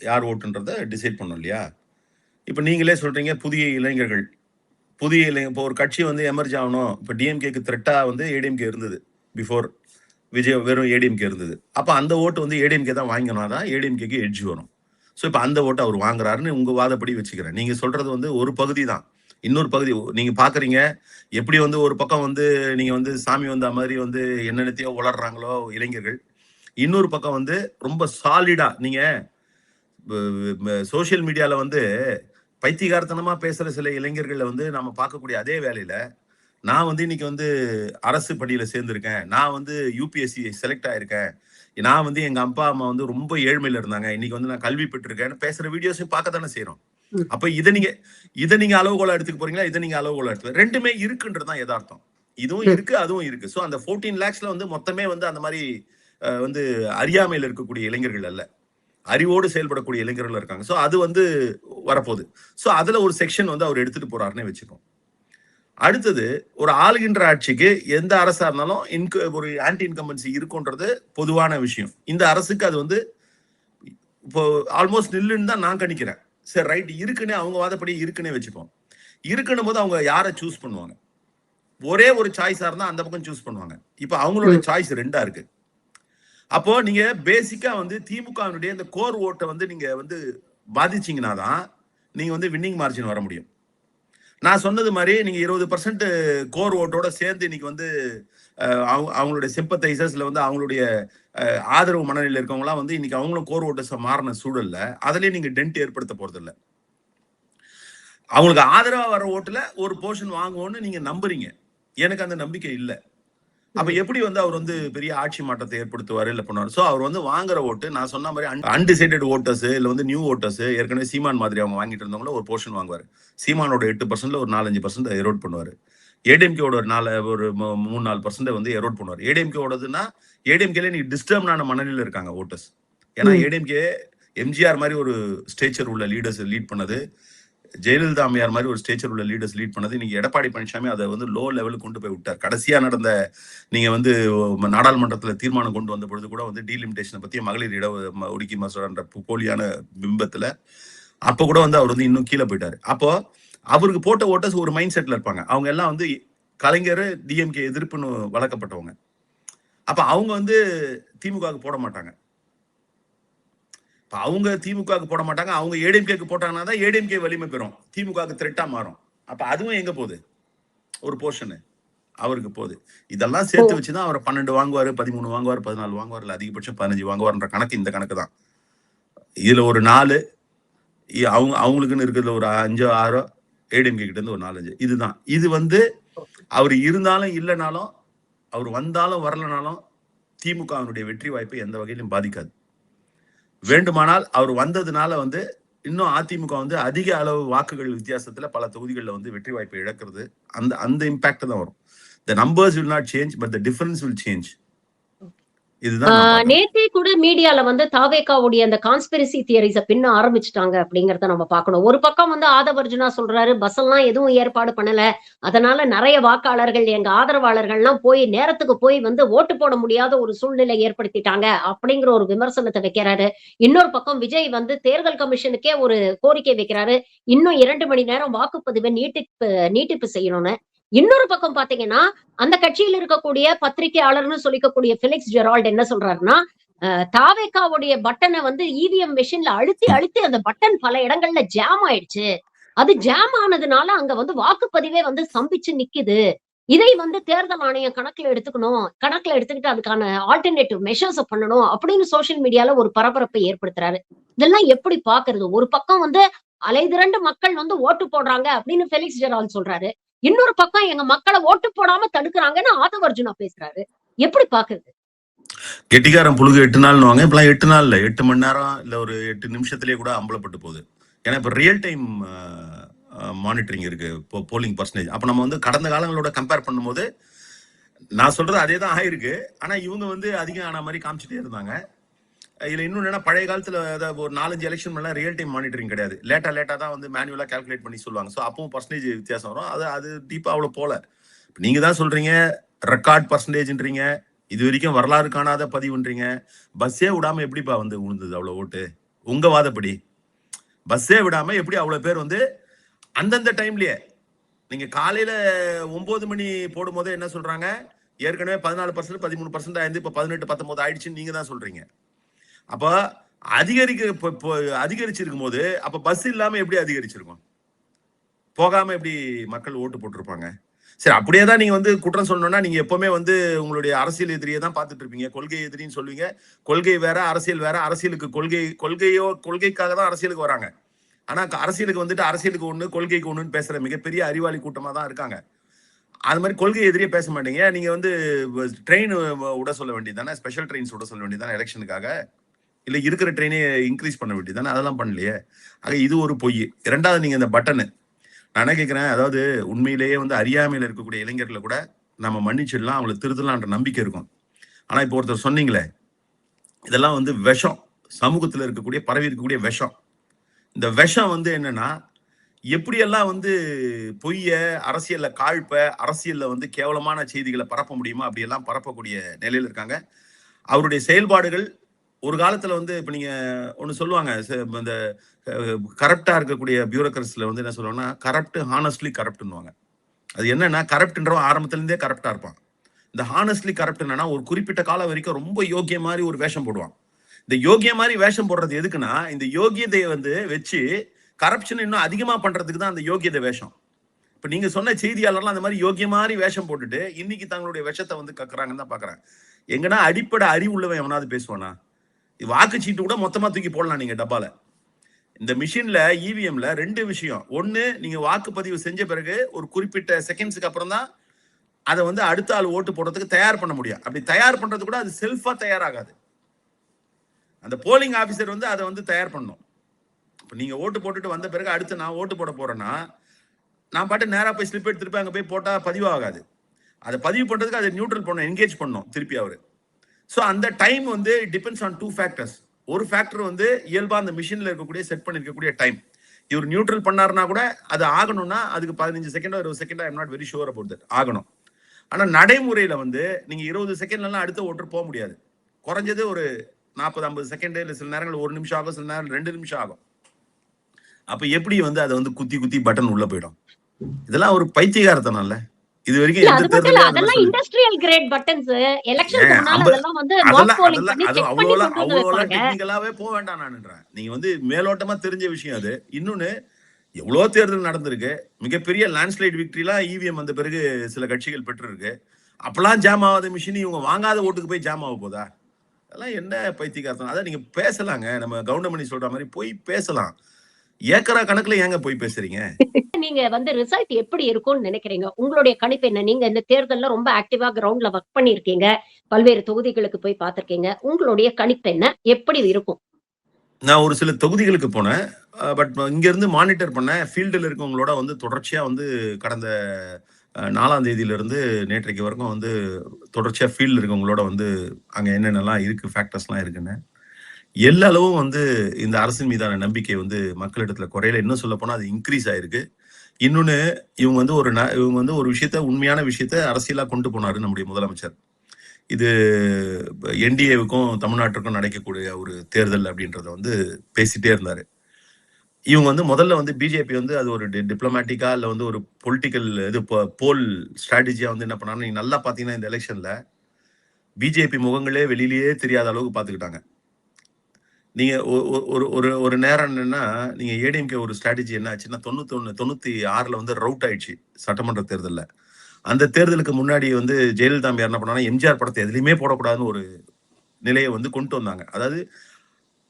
யார் ஓட்டுன்றத டிசைட் பண்ணும் இல்லையா? இப்ப நீங்களே சொல்றீங்க புதிய இளைஞர்கள், இப்போ ஒரு கட்சி வந்து எமர்ஜ் ஆகணும். இப்ப டிஎம்கேக்கு த்ரெட்டா வந்து ஏடிஎம்கே இருந்தது, பிஃபோர் விஜய் வெறும் ஏடிஎம்கே இருந்தது. அப்ப அந்த ஓட்டு வந்து ஏடிஎம்கே தான் வாங்கினாதான் ஏடிஎம்கேக்கு எட்ஜ் வரும். ஸோ இப்ப அந்த ஓட்டு அவர் வாங்குறாருன்னு உங்க வாதப்படி வச்சுக்கிறேன். நீங்க சொல்றது வந்து ஒரு பகுதி தான். இன்னொரு பகுதி நீங்க பாக்குறீங்க, எப்படி வந்து ஒரு பக்கம் வந்து நீங்க வந்து சாமி வந்த மாதிரி வந்து என்னென்னத்தையோ உளர்றாங்களோ இளைஞர்கள், இன்னொரு பக்கம் வந்து ரொம்ப சாலிடா நீங்க சோசியல் மீடியால வந்து பைத்தியகாரத்தனமா பேசுற சில இளைஞர்களை வந்து நம்ம பார்க்கக்கூடிய அதே வேலையில நான் வந்து இன்னைக்கு வந்து அரசு பணியில சேர்ந்திருக்கேன், நான் வந்து யூபிஎஸ்சி செலக்ட் ஆயிருக்கேன், நான் வந்து எங்க அப்பா அம்மா வந்து ரொம்ப ஏழ்மையில இருந்தாங்க, இன்னைக்கு வந்து நான் கல்வி பெற்றிருக்கேன்னு பேசுற வீடியோஸையும் பார்க்க தானே செய்யறோம். அப்ப இதை நீங்க அளவுகோலா எடுத்துக்க போறீங்களா, இதை நீங்க அளவுகோலா எடுத்து ரெண்டுமே இருக்குன்றதுதான் யதார்த்தம். இதுவும் இருக்கு அதுவும் இருக்கு. ஸோ அந்த 14 lakhsல வந்து மொத்தமே வந்து அந்த மாதிரி வந்து அறியாமையில் இருக்கக்கூடிய இளைஞர்கள் அல்ல, அறிவோடு செயல்படக்கூடிய இளைஞர்கள் இருக்காங்க. ஸோ அது வந்து வரப்போகுது. ஸோ அதுல ஒரு செக்ஷன் வந்து அவர் எடுத்துட்டு போறாருன்னே வச்சுக்கோம். அடுத்தது ஒரு ஆளுகின்ற ஆட்சிக்கு எந்த அரசா இருந்தாலும் ஒரு ஆன்டி இன்கம்பன்சி இருக்குன்றது பொதுவான விஷயம். இந்த அரசுக்கு அது வந்து இப்போ ஆல்மோஸ்ட் நில்லுன்னு தான் நான் கணிக்கிறேன். சரி ரைட், இருக்குன்னு அவங்க வாதப்படி இருக்குன்னே வச்சுப்போம். இருக்குன்னு போது அவங்க யாரை சூஸ் பண்ணுவாங்க? ஒரே ஒரு சாய்ஸா இருந்தா அந்த பக்கம் சூஸ் பண்ணுவாங்க. இப்ப அவங்களோட சாய்ஸ் 2 இருக்கு. அப்போ நீங்க பேசிக்கா வந்து திமுகவினுடைய இந்த கோர் ஓட்டை வந்து நீங்க வந்து பாதிச்சீங்கன்னா தான் நீங்க வந்து வின்னிங் மார்ஜின் வர முடியும். நான் சொன்னது மாதிரி நீங்க 20% கோர் ஓட்டோட சேர்ந்து இன்னைக்கு வந்து அவங்களுடைய சிம்பத்தைசர்ஸ்ல வந்து அவங்களுடைய ஆதரவு மனநிலையில் இருக்கவங்களாம் வந்து இன்னைக்கு அவங்களும் கோர் ஓட்டர்ஸா மாறின சூழல்ல அதுலயே நீங்க டென்ட் ஏற்படுத்த போறது இல்லை. அவங்களுக்கு ஆதரவா வர ஓட்டுல ஒரு போர்ஷன் வாங்குவோம்னு நீங்க நம்புறீங்க. எனக்கு அந்த நம்பிக்கை இல்லை. அப்ப எப்படி வந்து அவர் வந்து பெரிய ஆட்சி மாற்றத்தை ஏற்படுத்துவாரு இல்ல பண்ணுவாரு? சோ அவர் வந்து வாங்குற ஓட்டு நான் சொன்ன மாதிரி அன்டிசைடட் ஓட்டர்ஸ் இல்ல வந்து நியூ ஓட்டர்ஸ், ஏற்கனவே சீமான் மாதிரி அவங்க வாங்கிட்டு இருந்தவங்கள ஒரு போர்ஷன் வாங்குவாரு. சீமானோட 8%ல ஒரு 4-5% எரோட் பண்ணுவாரு. ஏடிஎம்கேவோட ஒரு 3-4% வந்து எரோட் பண்ணுவாரு. ஏடிஎம்கேவோடதுன்னா ஏடிஎம்கேல நீ டிஸ்டர்ப்டான மனநிலையில இருக்காங்க ஓட்டர்ஸ். ஏன்னா ஏடிஎம்கே எம்ஜிஆர் மாதிரி ஒரு ஸ்டேச்சர் உள்ள லீடர்ஸ் லீட் பண்ணது, ஜெயலலிதா அம்மையார் மாதிரி ஒரு ஸ்டேச்சர் உள்ள லீடர்ஸ் லீட் பண்ணது. இன்னைக்கு எடப்பாடி பழனிசாமி அதை வந்து லோ லெவலுக்கு கொண்டு போய் விட்டார். கடைசியா நடந்த நீங்க வந்து நாடாளுமன்றத்துல தீர்மானம் கொண்டு வந்த பொழுது கூட வந்து டீலிமிட்டேஷனை பத்தி மகளிர் இட ஒடுக்கி மசோதான்ற போலியான பிம்பத்துல அப்ப கூட வந்து அவர் வந்து இன்னும் கீழே போயிட்டாரு. அப்போ அவருக்கு போட்ட ஓட்டர்ஸ் ஒரு மைண்ட் செட்ல இருப்பாங்க. அவங்க எல்லாம் வந்து கலைஞர் டிஎம்கே எதிர்ப்புன்னு வளர்க்கப்பட்டவங்க. அப்ப அவங்க வந்து திமுகவுக்கு போட மாட்டாங்க. அவங்க திமுகவுக்கு போட மாட்டாங்க. அவங்க ஏடிஎம்கேக்கு போட்டாங்கன்னா தான் ஏடிஎம்கே வலிமை பெறும், திமுகவுக்கு த்ரெட்டா மாறும். அப்ப அதுவும் எங்க போகுது? ஒரு போர்ஷன் அவருக்கு போகுது. இதெல்லாம் சேர்த்து வச்சுதான் அவர் 12 வாங்குவாரு, 13 வாங்குவாரு, 14 வாங்குவாரு, இல்ல அதிகபட்சம் 15 வாங்குவாருன்ற கணக்கு இந்த கணக்கு தான். இதுல ஒரு 4 அவங்களுக்குன்னு இருக்கிறதுல ஒரு 5-6 ஏடிஎம்கே கிட்ட இருந்து ஒரு 4-5 இதுதான். இது வந்து அவர் இருந்தாலும் இல்லைனாலும், அவர் வந்தாலும் வரலனாலும் திமுகவினுடைய வெற்றி வாய்ப்பை எந்த வகையிலும் பாதிக்காது. வேண்டுமானால் அவர் வந்ததுனால வந்து இன்னும் அதிமுக வந்து அதிக அளவு வாக்குகள் வித்தியாசத்துல பல தொகுதிகளில் வந்து வெற்றி வாய்ப்பை இழக்கிறது. அந்த இம்பாக்ட் தான் வரும். The numbers will not change, but the difference will change. நேத்தே கூட மீடியால வந்து தாவேகாவுடைய அந்த கான்ஸ்பிரசி தியரிஸ பின்ன ஆரம்பிச்சுட்டாங்க அப்படிங்கறத நம்ம பார்க்கணும். ஒரு பக்கம் வந்து ஆதவர்ஜுனா சொல்றாரு, பஸ் எல்லாம் எதுவும் ஏற்பாடு பண்ணல, அதனால நிறைய வாக்காளர்கள் எங்க ஆதரவாளர்கள்லாம் போய் நேரத்துக்கு போய் வந்து ஓட்டு போட முடியாத ஒரு சூழ்நிலை ஏற்படுத்திட்டாங்க அப்படிங்கிற ஒரு விமர்சனத்தை வைக்கிறாரு. இன்னொரு பக்கம் விஜய் வந்து தேர்தல் கமிஷனுக்கே ஒரு கோரிக்கை வைக்கிறாரு, இன்னும் 2 மணி நேரம் வாக்குப்பதிவை நீட்டிப்பு செய்யணும்னு. இன்னொரு பக்கம் பாத்தீங்கன்னா அந்த கட்சியில் இருக்கக்கூடிய பத்திரிகையாளர்னு சொல்லிக்கக்கூடிய பிலிக்ஸ் ஜெரால்ட் என்ன சொல்றாருன்னா, தாவேகாவுடைய பட்டனை வந்து இவிஎம் மெஷின்ல அழுத்தி அந்த பட்டன் பல இடங்கள்ல ஜாம் ஆயிடுச்சு, அது ஜாம் ஆனதுனால அங்க வந்து வாக்குப்பதிவே வந்து ஸ்தம்பிச்சு நிக்குது, இதை வந்து தேர்தல் ஆணையம் கணக்குல எடுத்துக்கிட்டு அதுக்கான ஆல்டர்னேட்டிவ் மெஷர்ஸ் பண்ணணும் அப்படின்னு சோசியல் மீடியால ஒரு பரபரப்பை ஏற்படுத்துறாரு. இதெல்லாம் எப்படி பாக்குறது? ஒரு பக்கம் வந்து அலைதிரண்டு மக்கள் வந்து ஓட்டு போடுறாங்க அப்படின்னு பெலிக்ஸ் ஜெரால்ட் சொல்றாரு, இன்னொரு பக்கம் எங்க மக்களை ஓட்டு போடாம தடுக்கிறாங்கன்னு ஆதவர்ஜுனா பேசுறாரு. எப்படி பாக்குறது? கெட்டிக்காரன் புழுகு 8 நாள் இப்பெல்லாம் 8 நாள் இல்ல, 8 மணி நேரம் இல்ல ஒரு 8 நிமிஷத்திலேயே கூட அம்பலப்பட்டு போகுது. ஏன்னா இப்ப ரியல் டைம் மானிட்டரிங் இருக்கு போலிங் பர்சன்டேஜ். அப்ப நம்ம வந்து கடந்த காலங்களோட கம்பேர் பண்ணும்போது நான் சொல்றது அதே தான் ஆயிருக்கு. ஆனா இவங்க வந்து அதிகம் ஆன மாதிரி காமிச்சிட்டே இருந்தாங்க. இதுல இன்னும் என்னன்னா, பழைய காலத்துல ஒரு 4-5 எலெக்ஷன் எல்லாம் ரியல் டைம் மானிட்டரிங் கிடையாது. லேட்டா தான் வந்து மேனுவலா கால்குலேட் பண்ணி சொல்லுவாங்க. ஸோ அப்பவும் பர்சன்டேஜ் வித்தியாசம் வரும். அது டீப்பா அவ்வளவு போல. நீங்க தான் சொல்றீங்க ரெக்கார்ட் பர்சன்டேஜ்ன்றீங்க, இது வரைக்கும் வரலாறு காணாத பதிவுன்றீங்க. பஸ்ஸே விடாம எப்படிப்பா வந்து விழுந்தது அவ்வளவு ஓட்டு? உங்க வாதப்படி பஸ்ஸே விடாம எப்படி அவ்வளவு பேர் வந்து அந்தந்த டைம்லயே? நீங்க காலையில 9 மணி போடும் போதே என்ன சொல்றாங்க, ஏற்கனவே 14%, 13% ஆயிருந்து இப்ப 18-19 ஆயிடுச்சுன்னு நீங்க தான் சொல்றீங்க. அப்ப அதிகரிச்சிருக்கும் போது அப்ப பஸ் இல்லாம எப்படி அதிகரிச்சிருக்கும்? போகாம எப்படி மக்கள் ஓட்டு போட்டிருப்பாங்க? சரி, அப்படியே தான் நீங்க வந்து குற்றம் சொல்லணும்னா நீங்க எப்பவுமே வந்து உங்களுடைய அரசியல் எதிரியை தான் பார்த்துட்டு இருப்பீங்க. கொள்கை எதிரின்னு சொல்லுவீங்க. கொள்கை வேற, அரசியல் வேற. அரசியலுக்கு கொள்கைக்காக தான் அரசியலுக்கு வராங்க. ஆனா அரசியலுக்கு வந்துட்டு அரசியலுக்கு ஒண்ணு, கொள்கைக்கு ஒண்ணுன்னு பேசுற மிகப்பெரிய அறிவாளி கூட்டமா தான் இருக்காங்க. அது மாதிரி கொள்கை எதிரியே பேச மாட்டீங்க. நீங்க வந்து ட்ரெயின் விட சொல்ல வேண்டியது தானே, ஸ்பெஷல் ட்ரெயின்ஸ் விட சொல்ல வேண்டியது தானே எலெக்ஷனுக்காக. இல்ல இருக்கிற ட்ரெயினே இன்க்ரீஸ் பண்ண வேண்டியது தானே, அதெல்லாம் பண்ணலையே. ஆக இது ஒரு பொய். இரண்டாவது, நீங்க இந்த பட்டனு, நான் என்ன கேட்கிறேன், அதாவது உண்மையிலேயே வந்து அறியாமையில் இருக்கக்கூடிய இளைஞர்களை கூட நம்ம மன்னிச்சிடலாம், அவங்களை திருத்தலாம்ன்ற நம்பிக்கை இருக்கும். ஆனா இப்போ ஒருத்தர் சொன்னீங்களே, இதெல்லாம் வந்து விஷம், சமூகத்தில் இருக்கக்கூடிய பரவி இருக்கக்கூடிய விஷம். இந்த விஷம் வந்து என்னன்னா, எப்படியெல்லாம் வந்து பொய்ய அரசியல்ல காழ்ப்ப, அரசியல்ல வந்து கேவலமான செய்திகளை பரப்ப முடியுமோ அப்படியெல்லாம் பரப்பக்கூடிய நிலையில் இருக்காங்க. அவருடைய செயல்பாடுகள் ஒரு காலத்துல வந்து இப்ப நீங்க ஒண்ணு சொல்லுவாங்க, இந்த கரப்டா இருக்கக்கூடிய பியூரோக்ரஸில வந்து என்ன சொல்லுவாங்கன்னா, கரப்ட் ஹானஸ்ட்லி கரப்ட்னுவாங்க. அது என்னன்னா, கரப்ட்ன்றவன் ஆரம்பத்துல இருந்தே கரப்டா இருப்பான். இந்த ஹானஸ்ட்லி கரப்ட் என்னன்னா, ஒரு குறிப்பிட்ட காலம் வரைக்கும் ரொம்ப யோகிய மாதிரி ஒரு வேஷம் போடுவான். இந்த யோகிய மாதிரி வேஷம் போடுறது எதுக்குன்னா, இந்த யோகியதையை வந்து வச்சு கரப்ஷன் இன்னும் அதிகமா பண்றதுக்கு தான் அந்த யோகியதை வேஷம். இப்ப நீங்க சொன்ன செய்தியாளர்லாம் அந்த மாதிரி யோகிய மாதிரி வேஷம் போட்டுட்டு இன்னைக்கு தங்களுடைய விஷத்தை வந்து கக்குறாங்கன்னு தான் பாக்குறேன். எங்கன்னா அடிப்படை அறிவு உள்ளவன் எவனாவது பேசுவானா? வாக்குச்சீட்டு கூட மொத்தமா தூக்கி போடலாம் நீங்க டப்பால. இந்த மிஷின்ல இவிஎம்ல 2 விஷயம். ஒண்ணு, நீங்க வாக்குப்பதிவு செஞ்ச பிறகு ஒரு குறிப்பிட்ட செகண்ட்ஸ்க்கு அப்புறம் தான் அதை வந்து அடுத்த ஆள் ஓட்டு போடுறதுக்கு தயார் பண்ண முடியும். அப்படி தயார் பண்றது கூட அது செல்ஃபா தயாராகாது. அந்த போலிங் ஆபீசர் வந்து அதை வந்து தயார் பண்ணும். இப்ப நீங்க ஓட்டு போட்டுட்டு வந்த பிறகு அடுத்து நான் ஓட்டு போட போறேன்னா, நான் பாட்டு நேரா போய் ஸ்லிப் எடுத்துட்டு அங்க போய் போட்டா பதிவாகாது. அதை பதிவு பண்றதுக்கு அதை நியூட்ரல் பண்ணணும், என்கேஜ் பண்ணணும் திருப்பி அவரு. ஸோ அந்த டைம் வந்து டிபெண்ட்ஸ் ஆன் 2 ஃபேக்டர்ஸ். ஒரு ஃபேக்டர் வந்து இயல்பா அந்த மிஷின்ல இருக்கக்கூடிய செட் பண்ணிருக்கக்கூடிய டைம். இவர் நியூட்ரல் பண்ணாருன்னா கூட அது ஆகணும்னா அதுக்கு 15 செகண்டோ 20 செகண்டோ, I am not very sure about that, ஆகணும். ஆனா நடைமுறையில வந்து நீங்க 20 செகண்ட்லாம் அடுத்த ஓட்டர் போக முடியாது. குறைஞ்சது ஒரு 40-50 செகண்ட், இல்ல சில நேரங்கள் 1 நிமிஷம் ஆகும், சில நேரம் 2 நிமிஷம் ஆகும். அப்ப எப்படி வந்து அதை வந்து குத்தி குத்தி பட்டன் உள்ள போயிடும்? இதெல்லாம் ஒரு பைத்தியகாரத்தனம் இல்ல. இது வரைக்கும் எந்த தேர்தலையும் அதெல்லாம் இண்டஸ்ட்ரியல் கிரேட் பட்டன்ஸ். எலெக்ஷனுக்கு முன்னால அதெல்லாம் வந்து மாக் போலிங் பண்ணி செக் பண்ணி கொண்டு வந்து வைப்பாங்க. டெக்னிக்கலாவே போக வேண்டாம் நான்ன்றேன். நீங்க வந்து மேலோட்டமா தெரிஞ்ச விஷயம் அது. இன்னொன்னு, எவ்வளோ தேர்தல் நடந்திருக்கு. மிகப்பெரிய லேண்ட்ஸ்லைட் விக்டரிலாம் இவிஎம் வந்த பிறகு சில கட்சிகள் பெற்றிருக்கு. அப்பெல்லாம் ஜாம் ஆகாத மிஷின் இவங்க வாங்காத ஓட்டுக்கு போய் ஜாம் ஆக போதா? அதெல்லாம் என்ன பைத்தியகாரத்தனம். அதான் நீங்க பேசலாங்க, நம்ம கவுண்டமணி சொல்ற மாதிரி போய் பேசலாம். ஏக்கரா கணக்குல ஏங்க போய் பேசுறீங்க? நீங்க வந்து ரிசல்ட் எப்படி இருக்கும்னு நினைக்கிறீங்க? உங்களுடைய கணிப்பு என்ன? நீங்க இந்த தேர்தல்ல ரொம்ப ஆக்டிவா கிரவுண்ட்ல ஒர்க் பண்ணிருக்கீங்க. பல்வேறு தொகுதிகளுக்கு போய் பார்த்திருக்கீங்க. உங்களுடைய கணிப்பு என்ன? எப்படி இருக்கும்? நான் ஒரு சில தொகுதிகளுக்கு போனேன். பட் இங்க இருந்து மானிட்டர் பண்ணேன். ஃபீல்டில் இருக்கவங்களோட வந்து தொடர்ச்சியா வந்து கடந்த 4ஆம் தேதியிலிருந்து நேற்றைக்கு வரைக்கும் வந்து தொடர்ச்சியா ஃபீல்டில் இருக்கவங்களோட வந்து அங்க என்னென்னலாம் இருக்கு, ஃபேக்டர்ஸ்லாம் இருக்குன்னு. எல்லா அளவும் வந்து இந்த அரசின் மீதான நம்பிக்கை வந்து மக்களிடத்துல குறையில. இன்னும் சொல்ல போனா அது இன்க்ரீஸ் ஆயிருக்கு. இன்னொன்னு, இவங்க வந்து ஒரு விஷயத்த, உண்மையான விஷயத்த அரசியலா கொண்டு போனாரு நம்முடைய முதலமைச்சர். இது என்டிஏவுக்கும் தமிழ்நாட்டுக்கும் நடக்கக்கூடிய ஒரு தேர்தல் அப்படின்றத வந்து பேசிட்டே இருந்தாரு. இவங்க வந்து முதல்ல வந்து பிஜேபி வந்து அது ஒரு டிப்ளமேட்டிக்கா இல்ல வந்து ஒரு பொலிட்டிக்கல் இது போல் ஸ்ட்ராட்டஜியா வந்து என்ன பண்ணாங்க, நீங்க நல்லா பாத்தீங்கன்னா இந்த எலெக்ஷன்ல பிஜேபி முகங்களே வெளியிலேயே தெரியாத அளவுக்கு பாத்துக்கிட்டாங்க. நீங்க ஒரு நேரம் என்னன்னா, நீங்க ஏடிஎம்கே ஒரு ஸ்ட்ராட்டஜி என்ன ஆச்சுன்னா 96ல வந்து ரவுட் ஆயிடுச்சு சட்டமன்ற தேர்தல்ல. அந்த தேர்தலுக்கு முன்னாடி வந்து ஜெயலலிதா என்ன பண்ணாங்கன்னா, எம்ஜிஆர் படத்தை எதுலையுமே போடக்கூடாதுன்னு ஒரு நிலையை வந்து கொண்டு வந்தாங்க. அதாவது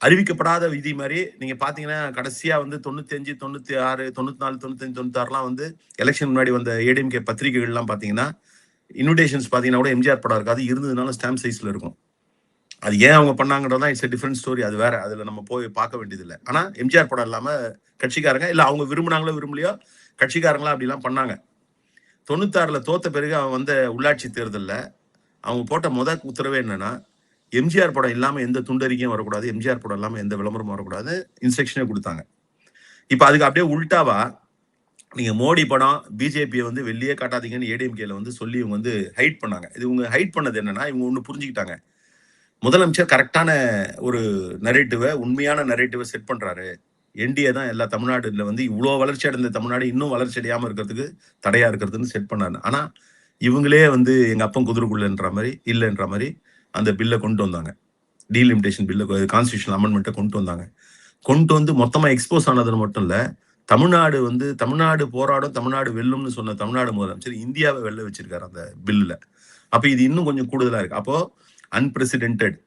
அறிவிக்கப்படாத விதி மாதிரி நீங்க பாத்தீங்கன்னா, கடைசியா வந்து 95, 96, 94, 95, 96லாம் வந்து எலெக்ஷன் முன்னாடி வந்த ஏடிஎம்கே பத்திரிகைகள்லாம் பாத்தீங்கன்னா, இன்விடேஷன்ஸ் பாத்தீங்கன்னா கூட எம்ஜிஆர் படம் இருக்காது, இருந்ததுனால ஸ்டாம்ப் சைஸ்ல இருக்கும். அது ஏன் அவங்க பண்ணாங்கன்றதான் இட்ஸ் டிஃபரெண்ட் ஸ்டோரி. அது வேற, அதுல நம்ம போய் பார்க்க வேண்டியது இல்லை. ஆனா எம்ஜிஆர் படம் இல்லாம கட்சிக்காரங்க, இல்ல அவங்க விரும்பினாங்களோ விரும்பலையோ, கட்சிக்காரங்களா அப்படிலாம் பண்ணாங்க. 96ல தோத்த பிறகு அவன் வந்த உள்ளாட்சி தேர்தல்ல அவங்க போட்ட உத்தரவே என்னன்னா, எம்ஜிஆர் படம் இல்லாம எந்த துண்டறிக்கையும் வரக்கூடாது, எம்ஜிஆர் படம் இல்லாம எந்த விளம்பரமும் வரக்கூடாது, இன்ஸ்ட்ரக்ஷனே கொடுத்தாங்க. இப்ப அதுக்கு அப்படியே உல்டாவா நீங்க மோடி படம், பிஜேபியை வந்து வெளியே காட்டாதீங்கன்னு ஏடிஎம்கேல வந்து சொல்லி இவங்க வந்து ஹைட் பண்ணாங்க. இது இவங்க ஹைட் பண்ணது என்னன்னா, இவங்க ஒண்ணு புரிஞ்சுக்கிட்டாங்க, முதலமைச்சர் கரெக்டான ஒரு நரேட்டிவை, உண்மையான நரேட்டிவை செட் பண்றாரு. என்டிஏ தான் எல்லா தமிழ்நாடுல வந்து இவ்வளவு வளர்ச்சி அடைந்த தமிழ்நாடு இன்னும் வளர்ச்சி அடையாம இருக்கிறதுக்கு தடையா இருக்கிறதுன்னு செட் பண்ணாரு. ஆனா இவங்களே வந்து எங்க அப்பன் குதிரைக்குள்ளன்ற மாதிரி இல்லைன்ற மாதிரி அந்த பில்லை கொண்டு வந்தாங்க. டீலிமிட்டேஷன் பில்லை, கான்ஸ்டியூஷன் அமெண்ட்மெண்ட்டை கொண்டு வந்தாங்க. கொண்டு வந்து மொத்தமா எக்ஸ்போஸ் ஆனதுன்னு மட்டும் இல்ல, தமிழ்நாடு போராடும், தமிழ்நாடு வெல்லும்னு சொன்ன தமிழ்நாடு முதலமைச்சர் இந்தியாவை வெல்ல வச்சிருக்காரு அந்த பில்லுல. அப்ப இது இன்னும் கொஞ்சம் கூடுதலா இருக்கு. அப்போ அன்பிரசிடென்டட்,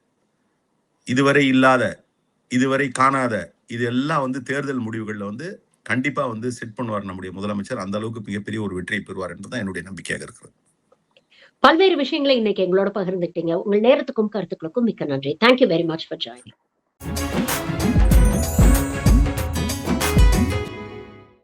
இதுவரை இல்லாத, இதுவரை காணாத, இது எல்லாம் தேர்தல் முடிவுகள்ல கண்டிப்பா செட் பண்ணுவார் நம்முடைய முதலமைச்சர். அந்த அளவுக்கு மிகப்பெரிய ஒரு வெற்றியை பெறுவார் என்பதுதான் என்னுடைய நம்பிக்கையாக இருக்கிறது. பல்வேறு விஷயங்களை இன்னைக்கு எங்களோட பகிர்ந்துட்டீங்க. உங்கள் நேரத்துக்கும் கருத்துக்களுக்கும் மிக்க நன்றி. Thank you very much for joining.